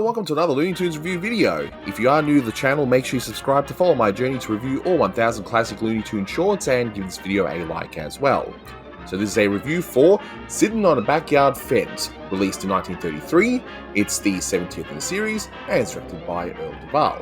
welcome to another Looney Tunes review video. If you are new to the channel, make sure you subscribe to follow my journey to review all 1000 classic Looney Tunes shorts and give this video a like as well. So this is a review for Sitting on a Backyard Fence, released in 1933. It's the 70th in the series, and it's directed by Earl Duvall.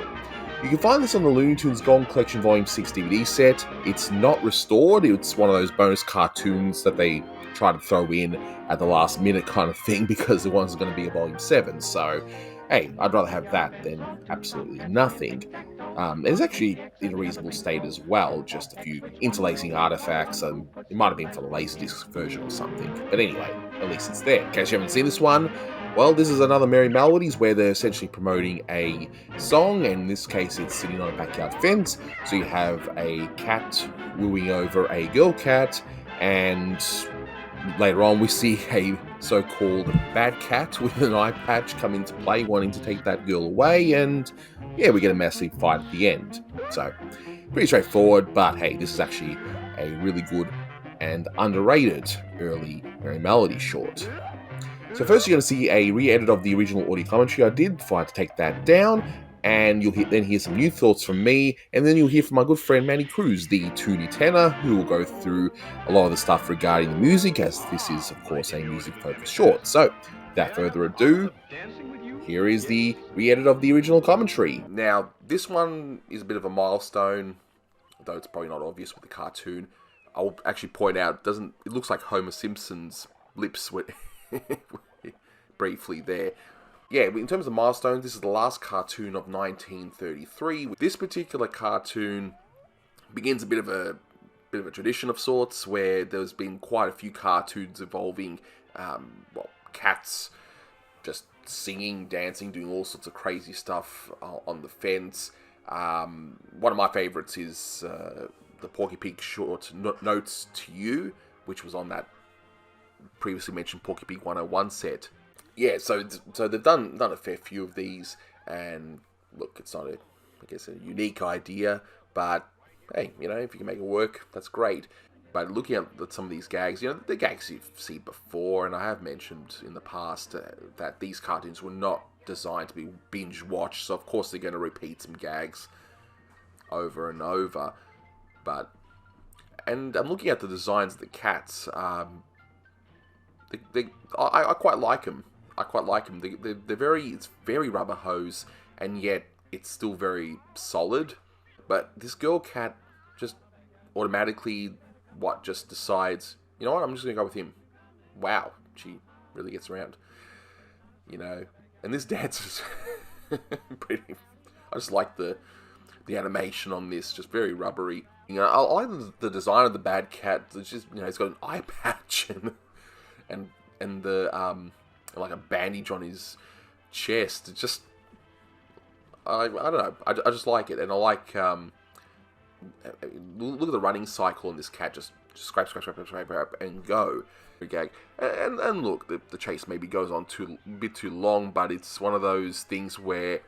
You can find this on the Looney Tunes Golden Collection Volume 6 DVD set. It's not restored, it's one of those bonus cartoons that they try to throw in at the last minute kind of thing because the one's going to be a Volume 7, so hey, I'd rather have that than absolutely nothing. It's actually in a reasonable state as well, just a few interlacing artifacts, and it might have been for the Laserdisc version or something, but anyway, at least it's there. In case you haven't seen this one, well, this is another Merry Melodies where they're essentially promoting a song, and in this case it's Sitting on a Backyard Fence. So you have a cat wooing over a girl cat, and later on we see a so-called bad cat with an eye patch come into play wanting to take that girl away, and yeah, we get a massive fight at the end. So, pretty straightforward, but hey, this is actually a really good and underrated early Merry Melody short. So first you're going to see a re-edit of the original audio commentary I did before I had to take that down, and you'll then hear some new thoughts from me, and then you'll hear from my good friend Manny Cruz, the Toonie tenor, who will go through a lot of the stuff regarding the music, as this is, of course, a music-focused short. So, without further ado, here is the re-edit of the original commentary. Now, this one is a bit of a milestone, though it's probably not obvious with the cartoon. I'll actually point out, it looks like Homer Simpson's lips were briefly there. Yeah, in terms of milestones, this is the last cartoon of 1933. This particular cartoon begins a bit of a tradition of sorts, where there's been quite a few cartoons involving, cats just singing, dancing, doing all sorts of crazy stuff on the fence. One of my favorites is the Porky Pig short Notes to You, which was on that previously mentioned Porky Pig 101 set. Yeah, so they've done a fair few of these, and look, it's not a unique idea, but hey, if you can make it work, that's great. But looking at some of these gags, the gags you've seen before, and I have mentioned in the past that these cartoons were not designed to be binge watched, so of course they're going to repeat some gags over and over. And I'm looking at the designs of the cats. I quite like them. It's very rubber hose, and yet it's still very solid. But this girl cat just automatically just decides, you know what, I'm just gonna go with him. Wow, she really gets around. And this dance is pretty. I just like the animation on this, just very rubbery. I like the design of the bad cat. It's just, he's got an eye patch and the like a bandage on his chest. It's just, I don't know. I just like it, and I like look at the running cycle on this cat. Just scrape, and go. Gag. And look, the chase maybe goes on a bit too long, but it's one of those things where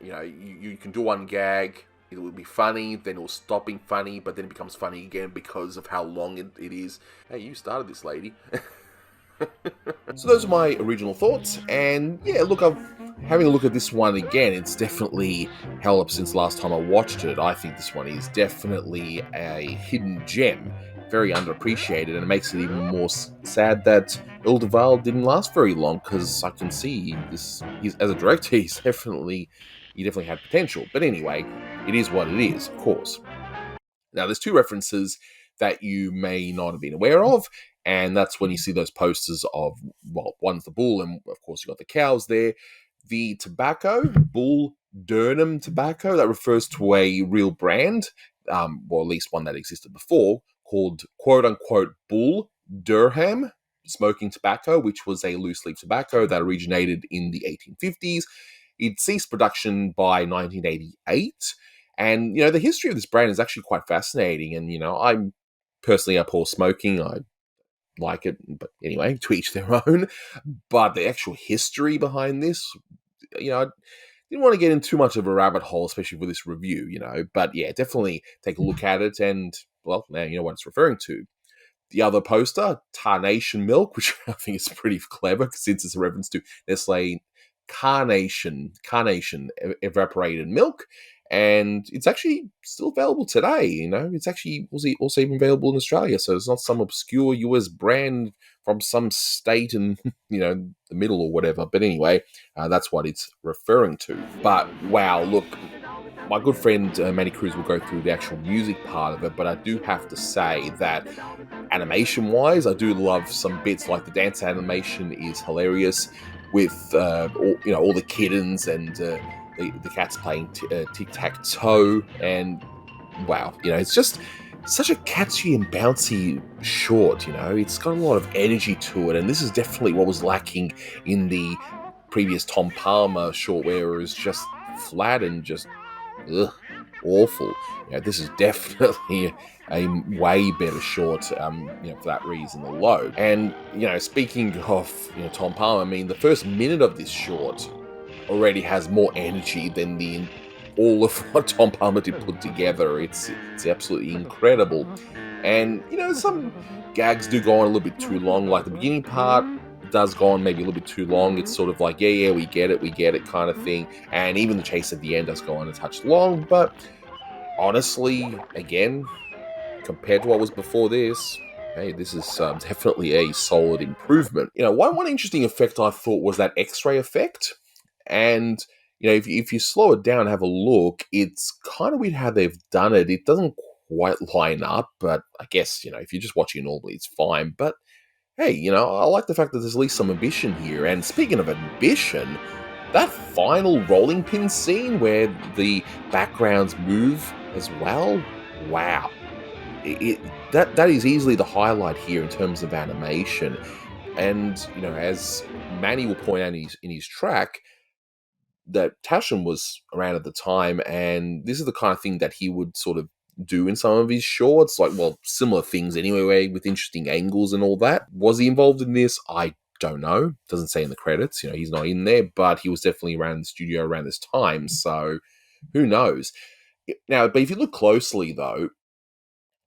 you can do one gag. It will be funny, then it will stop being funny, but then it becomes funny again because of how long it is. Hey, you started this, lady. So those are my original thoughts, and yeah, look, having a look at this one again, it's definitely held up since last time I watched it. I think this one is definitely a hidden gem, very underappreciated, and it makes it even more sad that Earl Duvall didn't last very long, because I can see as a director, he definitely had potential. But anyway, it is what it is, of course. Now, there's two references that you may not have been aware of, and that's when you see those posters of, well, one's the bull, and of course you got the cows there. The tobacco, Bull Durham tobacco, that refers to a real brand, or at least one that existed before, called quote-unquote Bull Durham smoking tobacco, which was a loose-leaf tobacco that originated in the 1850s. It ceased production by 1988, and, the history of this brand is actually quite fascinating, and, I'm personally abhor smoking. I like it, but anyway, to each their own. But the actual history behind this, I didn't want to get in too much of a rabbit hole, especially for this review, But yeah, definitely take a look at it, and, well, now you know what it's referring to. The other poster, Tarnation Milk, which I think is pretty clever, since it's a reference to Nestle Carnation evaporated milk, and it's actually still available today. It's actually also even available in Australia, so it's not some obscure US brand from some state in the middle or whatever. But anyway, that's what it's referring to. But wow, look, my good friend Manny Cruz will go through the actual music part of it, but I do have to say that animation-wise, I do love some bits. Like the dance animation is hilarious, with all the kittens and the cats playing tic-tac-toe, and wow, it's just such a catchy and bouncy short. It's got a lot of energy to it, and this is definitely what was lacking in the previous Tom Palmer short, where it was just flat and just ugh, awful. This is definitely a way better short, for that reason alone. And, speaking of, Tom Palmer, I mean, the first minute of this short already has more energy than all of what Tom Palmer did put together. It's absolutely incredible. And, some gags do go on a little bit too long, like the beginning part does go on maybe a little bit too long. It's sort of like, yeah, we get it kind of thing. And even the chase at the end does go on a touch long, but honestly, again, compared to what was before this, hey, this is definitely a solid improvement. One interesting effect I thought was that X-ray effect. And, if you slow it down and have a look, it's kind of weird how they've done it. It doesn't quite line up, but I guess, if you're just watching it normally, it's fine. But hey, I like the fact that there's at least some ambition here. And speaking of ambition, that final rolling pin scene where the backgrounds move as well, wow. That is easily the highlight here in terms of animation. And, as Manny will point out in his track, that Taschen was around at the time, and this is the kind of thing that he would sort of do in some of his shorts, like, well, similar things anyway, with interesting angles and all that. Was he involved in this? I don't know. Doesn't say in the credits. He's not in there, but he was definitely around the studio around this time, so who knows? Now, but if you look closely, though,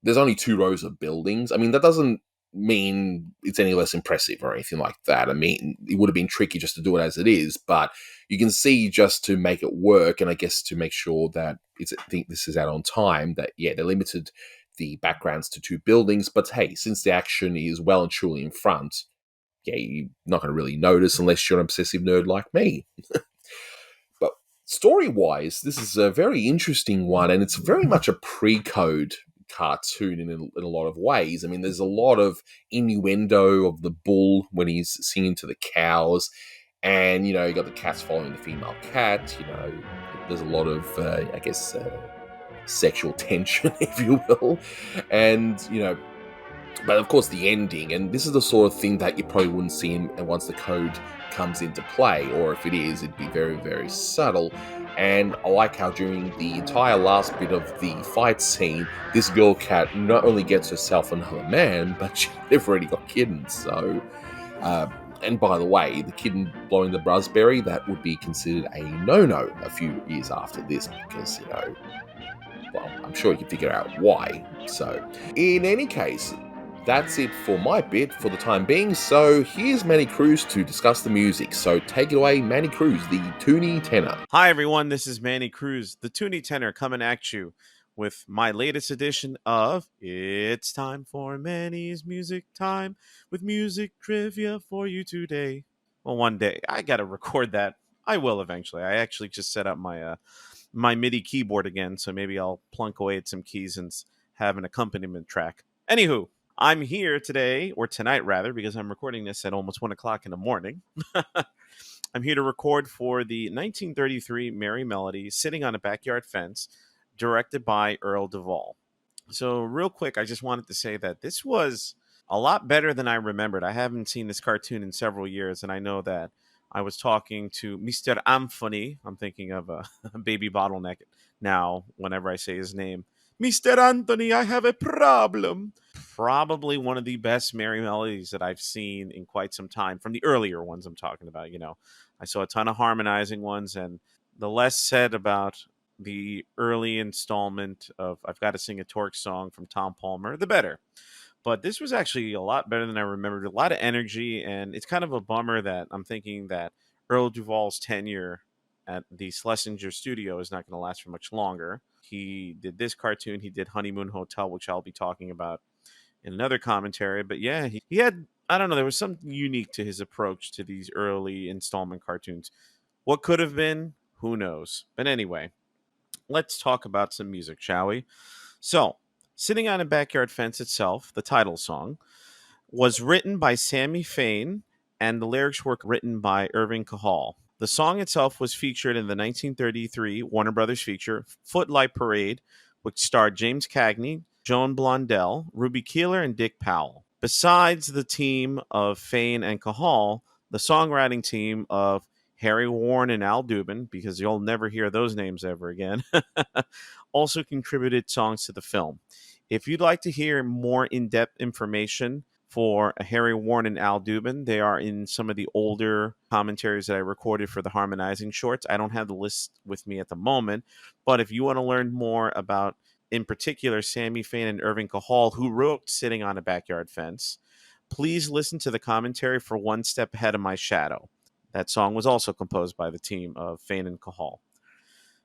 there's only 2 rows of buildings. I mean, that doesn't mean it's any less impressive or anything like that. I mean, it would have been tricky just to do it as it is, but you can see, just to make it work, and I guess to make sure that I think this is out on time, that, yeah, they limited the backgrounds to 2 buildings. But hey, since the action is well and truly in front, yeah, you're not going to really notice unless you're an obsessive nerd like me. But story-wise, this is a very interesting one, and it's very much a pre-code cartoon in a lot of ways. I mean, there's a lot of innuendo of the bull when he's singing to the cows, and you got the cats following the female cat. There's a lot of sexual tension, if you will, and but of course the ending, and this is the sort of thing that you probably wouldn't see once the code comes into play, or if it is, it'd be very, very subtle. And I like how during the entire last bit of the fight scene, this girl cat not only gets herself another man, but they've already got kittens. So, and by the way, the kitten blowing the raspberry, that would be considered a no-no a few years after this, because, well, I'm sure you can figure out why. So, in any case, that's it for my bit for the time being. So here's Manny Cruz to discuss the music. So take it away, Manny Cruz, the Toonie Tenor. Hi, everyone. This is Manny Cruz, the Toonie Tenor, coming at you with my latest edition of It's Time for Manny's Music Time, with music trivia for you today. Well, one day I got to record that. I will eventually. I actually just set up my MIDI keyboard again, so maybe I'll plunk away at some keys and have an accompaniment track. Anywho, I'm here today, or tonight rather, because I'm recording this at almost 1 o'clock in the morning. I'm here to record for the 1933 Merry Melody, Sitting on a Backyard Fence, directed by Earl Duvall. So real quick, I just wanted to say that this was a lot better than I remembered. I haven't seen this cartoon in several years, and I know that I was talking to Mr. Anthony. I'm thinking of a Baby Bottleneck now whenever I say his name. Mr. Anthony, I have a problem. Probably one of the best Merry Melodies that I've seen in quite some time, from the earlier ones I'm talking about. I saw a ton of harmonizing ones, and the less said about the early installment of I've Got to Sing a Torque Song from Tom Palmer, the better. But this was actually a lot better than I remembered. A lot of energy, and it's kind of a bummer that I'm thinking that Earl Duvall's tenure at the Schlesinger studio is not going to last for much longer. He did this cartoon. He did Honeymoon Hotel, which I'll be talking about in another commentary. But yeah, he had, I don't know, there was something unique to his approach to these early installment cartoons. What could have been, who knows? But anyway, let's talk about some music, shall we? So, Sitting on a Backyard Fence itself, the title song, was written by Sammy Fain, and the lyrics were written by Irving Cahall. The song itself was featured in the 1933 Warner Brothers feature Footlight Parade, which starred James Cagney, Joan Blondell, Ruby Keeler, and Dick Powell. Besides the team of Fain and Cahall, the songwriting team of Harry Warren and Al Dubin, because you'll never hear those names ever again, also contributed songs to the film. If you'd like to hear more in-depth information for Harry Warren and Al Dubin, they are in some of the older commentaries that I recorded for the Harmonizing shorts. I don't have the list with me at the moment, but if you want to learn more about, in particular, Sammy Fain and Irving Cahall, who wrote Sitting on a Backyard Fence, please listen to the commentary for One Step Ahead of My Shadow. That song was also composed by the team of Fain and Cahall.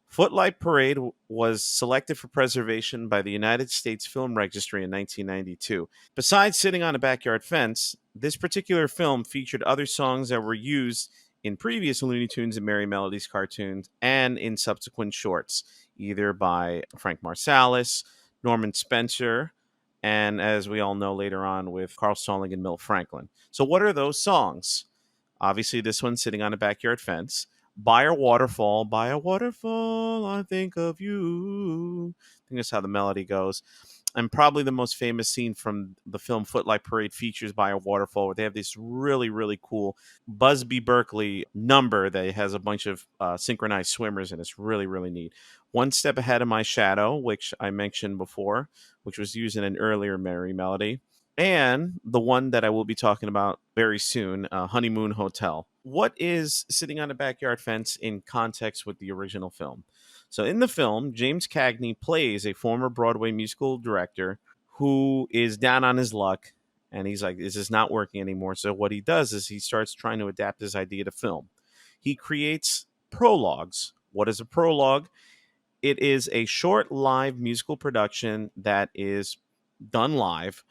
Footlight Parade was selected for preservation by the United States Film Registry in 1992. Besides Sitting on a Backyard Fence, this particular film featured other songs that were used in previous Looney Tunes and Merry Melodies cartoons and in subsequent shorts, either by Frank Marsalis, Norman Spencer, and as we all know later on with Carl Stalling and Milt Franklin. So what are those songs? Obviously, this one, Sitting on a Backyard Fence. By a Waterfall, I think of you. I think that's how the melody goes. And probably the most famous scene from the film Footlight Parade features By a Waterfall, where they have this really, really cool Busby Berkeley number that has a bunch of synchronized swimmers, and it's really, really neat. One Step Ahead of My Shadow, which I mentioned before, which was used in an earlier Merry Melody. And the one that I will be talking about very soon, Honeymoon Hotel. What is Sitting on a Backyard Fence in context with the original film? So in the film, James Cagney plays a former Broadway musical director who is down on his luck, and he's like, this is not working anymore. So what he does is he starts trying to adapt his idea to film. He creates prologues. What is a prologue? It is a short live musical production that is done live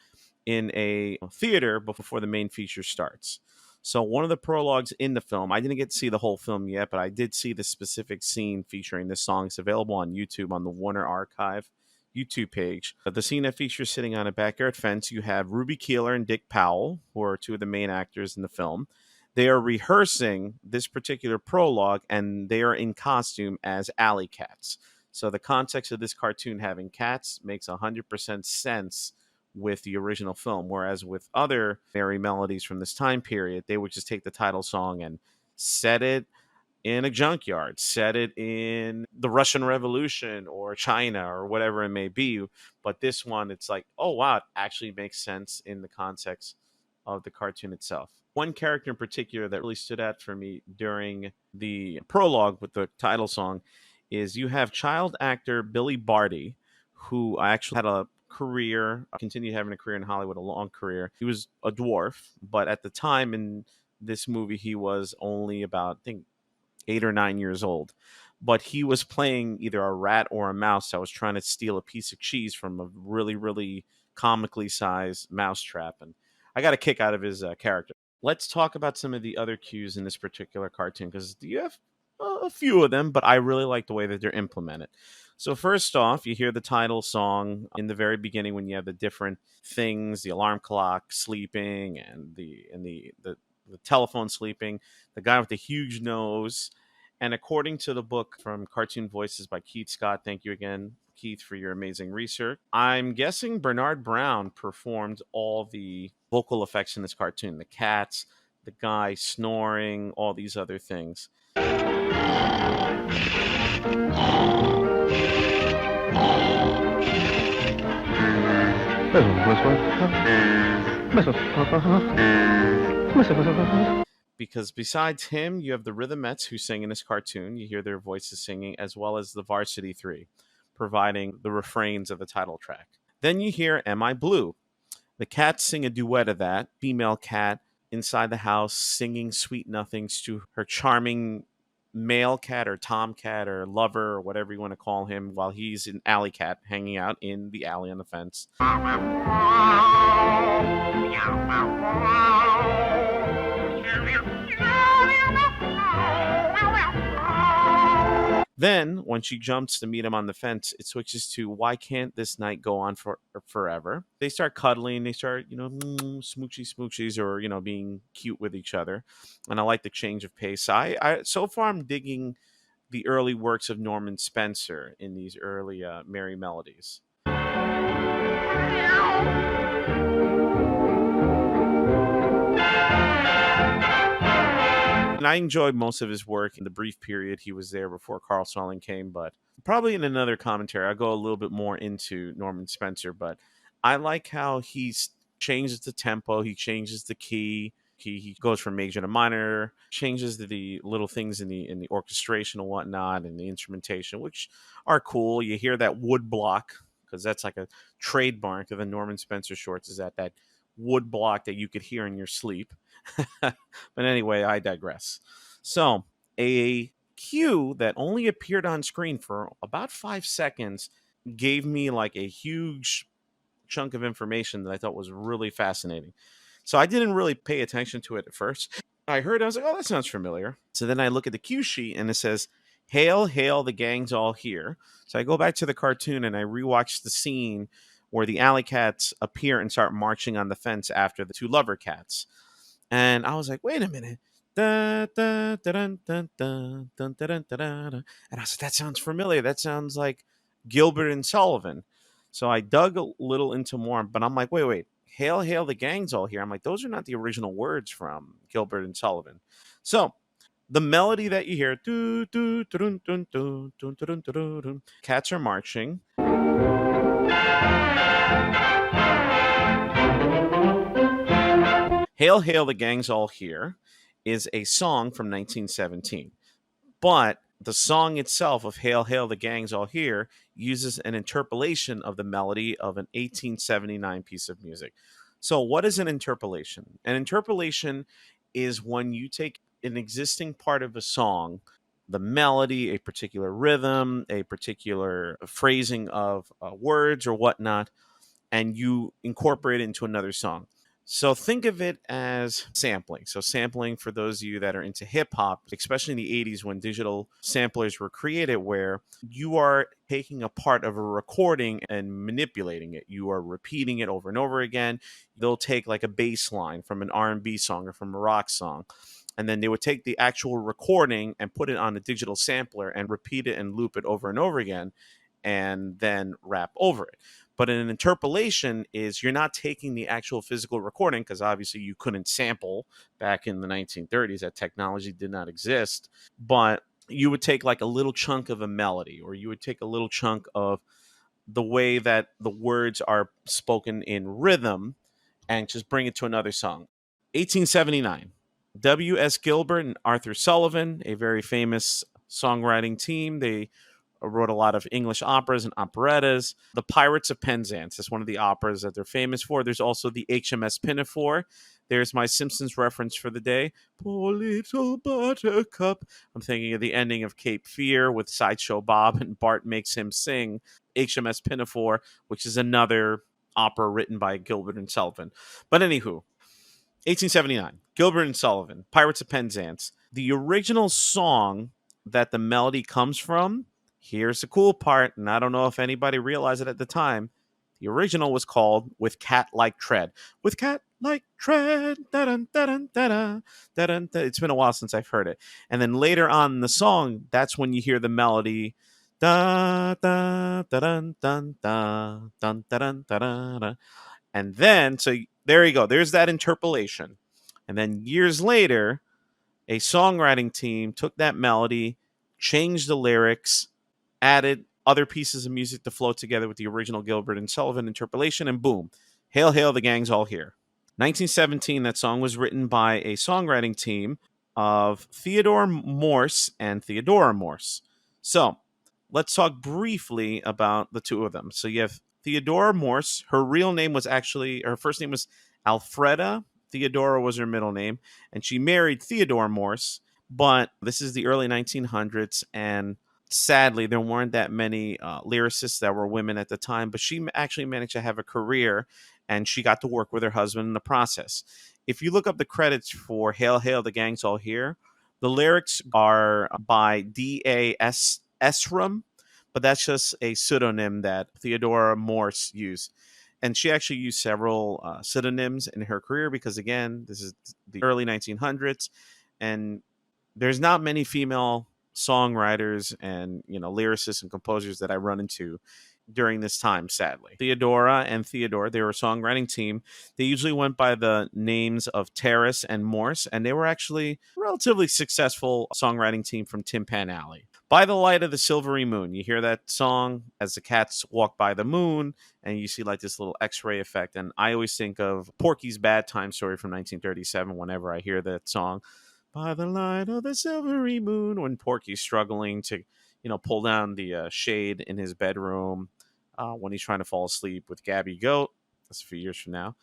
in a theater before the main feature starts. So one of the prologues in the film, I didn't get to see the whole film yet, but I did see the specific scene featuring this song. It's available on YouTube on the Warner Archive YouTube page. The scene that features Sitting on a Backyard Fence, you have Ruby Keeler and Dick Powell, who are two of the main actors in the film. They are rehearsing this particular prologue, and they are in costume as alley cats. So the context of this cartoon having cats makes 100% sense with the original film, whereas with other Merry Melodies from this time period, they would just take the title song and set it in a junkyard, set it in the Russian Revolution or China or whatever it may be. But this one, it's like, oh wow, it actually makes sense in the context of the cartoon itself. One character in particular that really stood out for me during the prologue with the title song is you have child actor Billy Barty, who actually had a career, continued having a career in Hollywood, a long career. He was a dwarf, but at the time in this movie, he was only about, I think, 8 or 9 years old. But he was playing either a rat or a mouse that was trying to steal a piece of cheese from a really, really comically sized mousetrap. And I got a kick out of his character. Let's talk about some of the other cues in this particular cartoon, because you have a few of them, but I really like the way that they're implemented. So first off, you hear the title song in the very beginning when you have the different things, the alarm clock sleeping and the telephone sleeping, the guy with the huge nose. And according to the book from Cartoon Voices by Keith Scott, thank you again, Keith, for your amazing research. I'm guessing Bernard Brown performed all the vocal effects in this cartoon, the cats, the guy snoring, all these other things. Because besides him, you have the Rhythmettes who sing in this cartoon. You hear their voices singing, as well as the Varsity Three, providing the refrains of the title track. Then you hear Am I Blue? The cats sing a duet of that. Female cat inside the house singing sweet nothings to her charming male cat or tomcat or lover or whatever you want to call him, while he's an alley cat hanging out in the alley on the fence. Then, when she jumps to meet him on the fence, it switches to "Why can't this night go on for forever?" They start cuddling. They start, smoochy smoochies, or being cute with each other. And I like the change of pace. I so far I'm digging the early works of Norman Spencer in these early Merry Melodies. And I enjoyed most of his work in the brief period he was there before Carl Stalling came, but probably in another commentary, I'll go a little bit more into Norman Spencer, but I like how he changes the tempo, he changes the key, he goes from major to minor, changes the little things in the orchestration and whatnot, and the instrumentation, which are cool. You hear that wood block, because that's like a trademark of the Norman Spencer shorts, is that wood block that you could hear in your sleep. But anyway, I digress. So, a cue that only appeared on screen for about 5 seconds gave me like a huge chunk of information that I thought was really fascinating. So I didn't really pay attention to it at first. I heard it, I was like, oh, that sounds familiar. So then I look at the cue sheet and it says, "Hail, hail, the gang's all here." So I go back to the cartoon and I rewatch the scene where the alley cats appear and start marching on the fence after the two lover cats. And I was like, wait a minute. Da, da, da, dun, dun, dun, dun, dun, dun, dun, dun. And I said, that sounds familiar. That sounds like Gilbert and Sullivan. So I dug a little into more, but I'm like, wait. Hail, hail, the gang's all here. I'm like, those are not the original words from Gilbert and Sullivan. So the melody that you hear, doo, doo, dun, dun, dun, dun, dun, dun, dun, dun, cats are marching. Hail, hail, the gang's all here is a song from 1917. But the song itself of Hail, hail, the gang's all here uses an interpolation of the melody of an 1879 piece of music. So what is an interpolation? An interpolation is when you take an existing part of a song, the melody, a particular rhythm, a particular phrasing of words or whatnot, and you incorporate it into another song. So think of it as sampling. So sampling, for those of you that are into hip hop, especially in the 80s when digital samplers were created, where you are taking a part of a recording and manipulating it. You are repeating it over and over again. They'll take like a bass line from an R&B song or from a rock song, and then they would take the actual recording and put it on a digital sampler and repeat it and loop it over and over again, and then rap over it. But an interpolation is you're not taking the actual physical recording, because obviously you couldn't sample back in the 1930s. That technology did not exist. But you would take like a little chunk of a melody, or you would take a little chunk of the way that the words are spoken in rhythm and just bring it to another song. 1879. W.S. Gilbert and Arthur Sullivan, a very famous songwriting team. They wrote a lot of English operas and operettas. The Pirates of Penzance is one of the operas that they're famous for. There's also the HMS Pinafore. There's my Simpsons reference for the day. Poor little buttercup. I'm thinking of the ending of Cape Fear with Sideshow Bob and Bart makes him sing HMS Pinafore, which is another opera written by Gilbert and Sullivan. But anywho, 1879, Gilbert and Sullivan, Pirates of Penzance. The original song that the melody comes from, here's the cool part, and I don't know if anybody realized it at the time. The original was called With Cat-Like Tread. With Cat-Like Tread. Da-dun, da-dun, da-dun, da-dun, da. It's been a while since I've heard it. And then later on in the song, that's when you hear the melody. Da, da, da-dun, dun, da, dun, da-dun, da-dun, da. And then, so there you go. There's that interpolation. And then years later, a songwriting team took that melody, changed the lyrics, added other pieces of music to flow together with the original Gilbert and Sullivan interpolation, and boom, hail, hail, the gang's all here. 1917, that song was written by a songwriting team of Theodore Morse and Theodora Morse. So let's talk briefly about the two of them. So you have Theodora Morse. Her real name was actually, her first name was Alfreda Theodora was her middle name, and she married Theodore Morse. But this is the early 1900s, and sadly, there weren't that many lyricists that were women at the time. But she actually managed to have a career, and she got to work with her husband in the process. If you look up the credits for Hail, Hail, the Gang's All Here, the lyrics are by D.A.S. Esram, but that's just a pseudonym that Theodora Morse used. And she actually used several pseudonyms in her career because, again, this is the early 1900s, and there's not many female songwriters and lyricists and composers that I run into during this time, sadly. Theodora and Theodore, they were a songwriting team. They usually went by the names of Terrace and Morse, and they were actually a relatively successful songwriting team from Tin Pan Alley. By the Light of the Silvery Moon. You hear that song as the cats walk by the moon, and you see like this little X-ray effect. And I always think of Porky's Bad Time Story from 1937 whenever I hear that song. By the light of the silvery moon, when Porky's struggling to, pull down the shade in his bedroom when he's trying to fall asleep with Gabby Goat. That's a few years from now.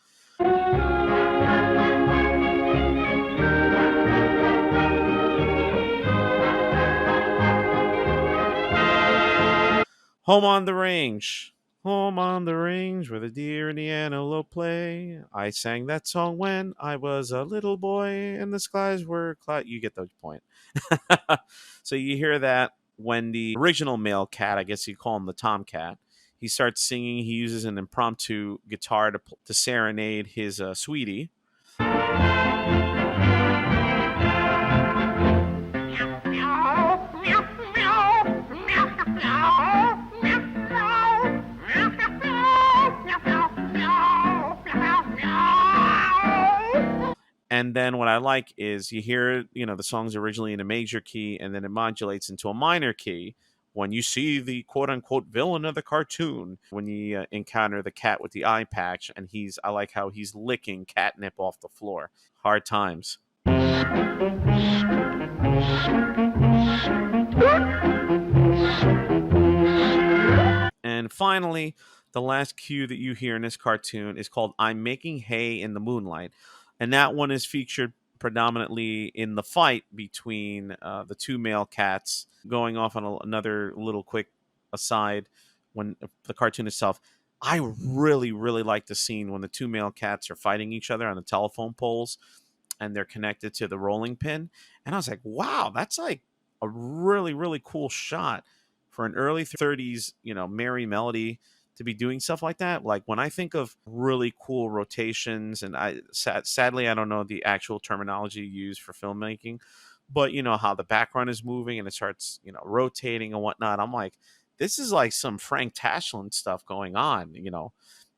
Home on the Range. Home on the range where the deer and the antelope play. I sang that song when I was a little boy and the skies were cloud. You get the point. So you hear that when the original male cat, I guess you call him the tomcat, he starts singing. He uses an impromptu guitar to serenade his sweetie. And then what I like is you hear, the song's originally in a major key, and then it modulates into a minor key when you see the quote-unquote villain of the cartoon, when you encounter the cat with the eye patch, and I like how he's licking catnip off the floor. Hard times. And finally, the last cue that you hear in this cartoon is called I'm Making Hay in the Moonlight. And that one is featured predominantly in the fight between the two male cats. Going off on another little quick aside, when the cartoon itself, I really, really like the scene when the two male cats are fighting each other on the telephone poles and they're connected to the rolling pin. And I was like, wow, that's like a really, really cool shot for an early 30s, Merry Melody to be doing stuff like that. Like when I think of really cool rotations, and sadly I don't know the actual terminology used for filmmaking, but how the background is moving and it starts rotating and whatnot. I'm like, this is like some Frank Tashlin stuff going on.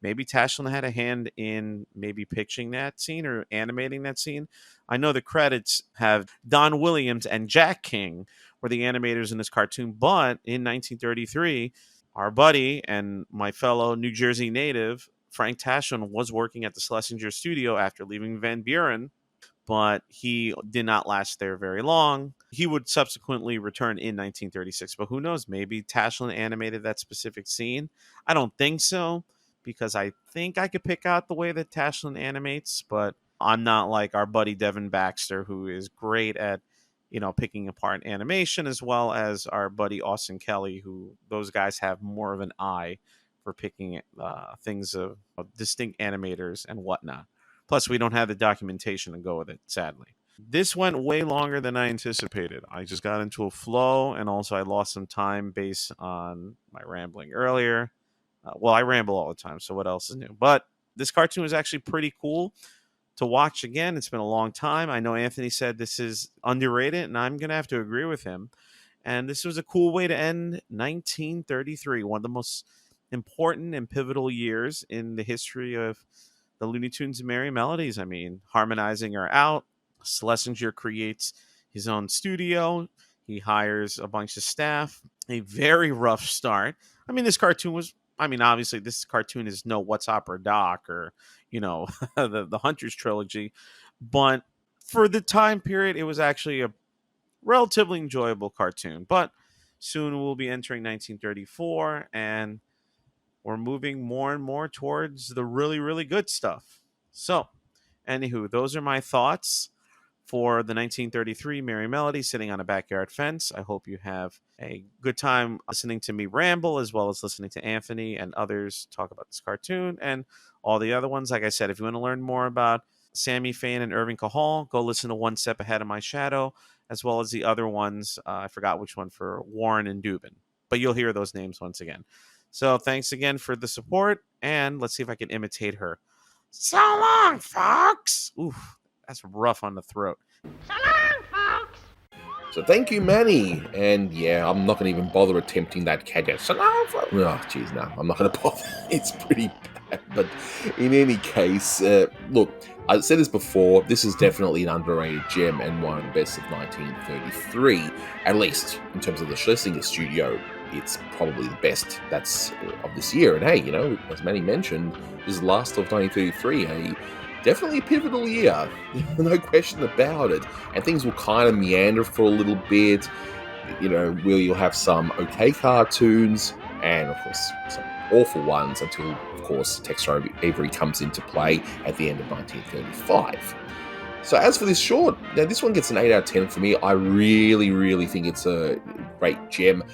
Maybe Tashlin had a hand in maybe pitching that scene or animating that scene. I know the credits have Don Williams and Jack King were the animators in this cartoon, but in 1933 our buddy and my fellow New Jersey native, Frank Tashlin, was working at the Schlesinger studio after leaving Van Buren, but he did not last there very long. He would subsequently return in 1936, but who knows? Maybe Tashlin animated that specific scene. I don't think so, because I think I could pick out the way that Tashlin animates, but I'm not like our buddy Devin Baxter, who is great at picking apart animation, as well as our buddy Austin Kelly, who those guys have more of an eye for picking things of distinct animators and whatnot. Plus, we don't have the documentation to go with it, sadly. This went way longer than I anticipated. I just got into a flow, and also I lost some time based on my rambling earlier. Well, I ramble all the time, so what else is new? But this cartoon is actually pretty cool to watch again. It's been a long time. I know Anthony said this is underrated, and I'm going to have to agree with him. And this was a cool way to end 1933, one of the most important and pivotal years in the history of the Looney Tunes and Merry Melodies. I mean, harmonizing are out. Schlesinger creates his own studio. He hires a bunch of staff. A very rough start. I mean, this cartoon was, obviously this cartoon is no What's Opera Doc or, the Hunters trilogy. But for the time period, it was actually a relatively enjoyable cartoon. But soon we'll be entering 1934, and we're moving more and more towards the really, really good stuff. So Anywho, those are my thoughts for the 1933 Merry Melody sitting on a backyard fence. I hope you have a good time listening to me ramble, as well as listening to Anthony and others talk about this cartoon and all the other ones. Like I said, if you want to learn more about Sammy Fain and Irving Cahall, go listen to One Step Ahead of My Shadow, as well as the other ones. I forgot which one for Warren and Dubin, but you'll hear those names once again. So thanks again for the support, and let's see if I can imitate her. So long, folks. Oof, that's rough on the throat. So long, folks. So thank you, Manny. And yeah, I'm not going to even bother attempting that cat. So long, folks. Oh, jeez, no, I'm not going to bother. It's pretty bad. But in any case, look, I said this before, this is definitely an underrated gem and one of the best of 1933, at least in terms of the Schlesinger studio. It's probably the best that's of this year. And hey, you know, as Manny mentioned, this is the last of 1933, definitely a pivotal year, no question about it. And things will kind of meander for a little bit, you know, where you'll have some okay cartoons and, of course, some awful ones until, of course, Tex Avery comes into play at the end of 1935. So as for this short, now this one gets an 8 out of 10 for me. I really, really think it's a great gem.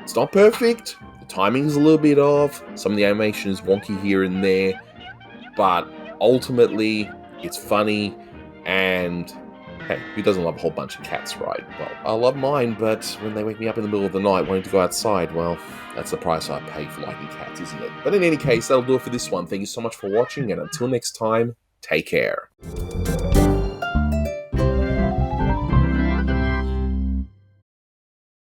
It's not perfect. The timing's a little bit off. Some of the animation is wonky here and there. But ultimately, it's funny. And hey, who doesn't love a whole bunch of cats, right? Well, I love mine, but when they wake me up in the middle of the night wanting to go outside, well, that's the price I pay for liking cats, isn't it? But in any case, that'll do it for this one. Thank you so much for watching, and until next time, take care.